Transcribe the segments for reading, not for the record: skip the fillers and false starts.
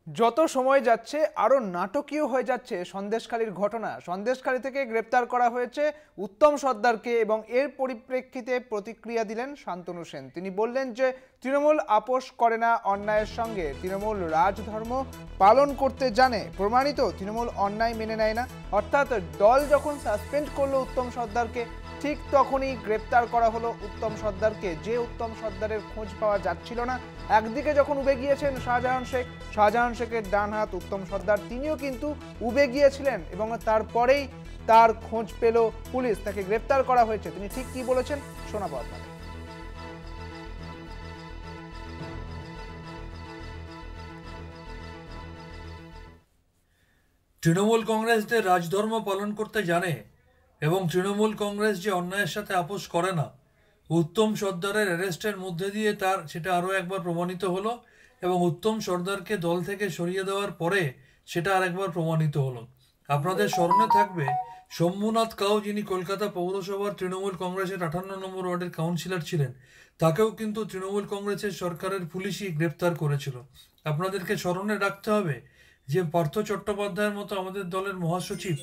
যত সময় যাচ্ছে আরো নাটকীয় হয়ে যাচ্ছে সন্দেশখালীর ঘটনা। সন্দেশখালী থেকে গ্রেপ্তার করা হয়েছে উত্তম সর্দারকে এবং এর পরিপ্রেক্ষিতে প্রতিক্রিয়া দিলেন শান্তনু সেন। তিনি বললেন যে তৃণমূল আপোষ করে না অন্যায়ের সঙ্গে, তৃণমূল রাজধর্ম পালন করতে জানে, প্রমাণিত তৃণমূল অন্যায় মেনে নেয় না। অর্থাৎ দল যখন সাসপেন্ড করলো উত্তম সর্দারকে, ঠিক তখনই গ্রেপ্তার করা হলো উত্তম সর্দারকে, যে উত্তম সর্দারের খোঁজ পাওয়া যাচ্ছিল না। একদিকে যখন উবে গিয়েছেন শাহজাহান শেখের ডান হাত উত্তম সর্দার, তিনিও কিন্তু উবে গিয়েছিলেন এবং তারপরেই তার খোঁজ পেল পুলিশ, তাকে গ্রেপ্তার করা হয়েছে। তিনি ঠিক কি বলেছেন শোনাবো আপনাদের। তৃণমূল কংগ্রেসদের রাজধর্ম পালন করতে জানে এবং তৃণমূল কংগ্রেস যে অন্যায়ের সাথে আপোষ করে না, উত্তম সর্দারের অ্যারেস্টের মধ্যে দিয়ে সেটা আরও একবার প্রমাণিত হলো এবং উত্তম সর্দারকে দল থেকে সরিয়ে দেওয়ার পরে সেটা আরেকবার প্রমাণিত হলো। আপনাদের স্মরণে থাকবে শম্ভুনাথ কাউ, যিনি কলকাতা পৌরসভার তৃণমূল কংগ্রেসের 58 নম্বর ওয়ার্ডের কাউন্সিলর ছিলেন, তাকেও কিন্তু তৃণমূল কংগ্রেসের সরকারের পুলিশই গ্রেপ্তার করেছিল। আপনাদেরকে স্মরণে রাখতে হবে যে পার্থ চট্টোপাধ্যায়ের মতো আমাদের দলের মহাসচিব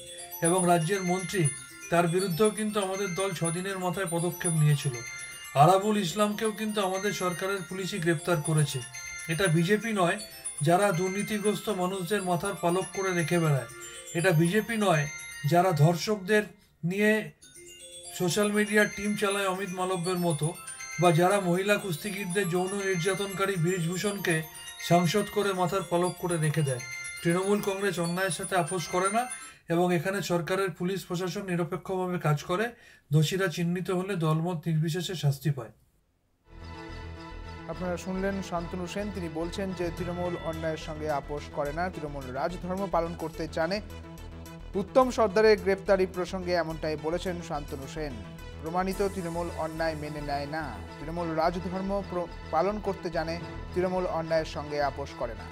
এবং রাজ্যের মন্ত্রী, তার বিরুদ্ধেও কিন্তু আমাদের দল 6 দিনের মাথায় পদক্ষেপ নিয়েছিল। আরাবুল ইসলামকেও কিন্তু আমাদের সরকারের পুলিশই গ্রেপ্তার করেছে। এটা বিজেপি নয় যারা দুর্নীতিগ্রস্ত মানুষদের মাথার পালক করে রেখে বেড়ায়, এটা বিজেপি নয় যারা ধর্ষকদের নিয়ে সোশ্যাল মিডিয়ার টিম চালায় অমিত মালব্যের মতো, বা যারা মহিলা কুস্তিগীরদের যৌন নির্যাতনকারী বীরভূষণকে সাংসদ করে মাথার পালক করে রেখে দেয়। তৃণমূল কংগ্রেস অন্যায়ের সাথে আপোষ করে না এবং এখানে সরকারের পুলিশ প্রশাসন নিরপেক্ষভাবে কাজ করে। দোষীরা চিহ্নিত হলে দলমত নির্বিশেষে শাস্তি পায়। আপনারা শুনলেন শান্তনু সেন। তিনি বলছেন যে তৃণমূল অন্যায়ের সঙ্গে আপোষ করে না, তৃণমূল রাজধর্ম পালন করতে জানে। উত্তম সর্দারের গ্রেপ্তারি প্রসঙ্গে এমনটাই বলেছেন শান্তনু সেন। প্রমাণিত তৃণমূল অন্যায় মেনে নেয় না, তৃণমূল রাজধর্ম পালন করতে জানে, তৃণমূল অন্যায়ের সঙ্গে আপোষ করে না।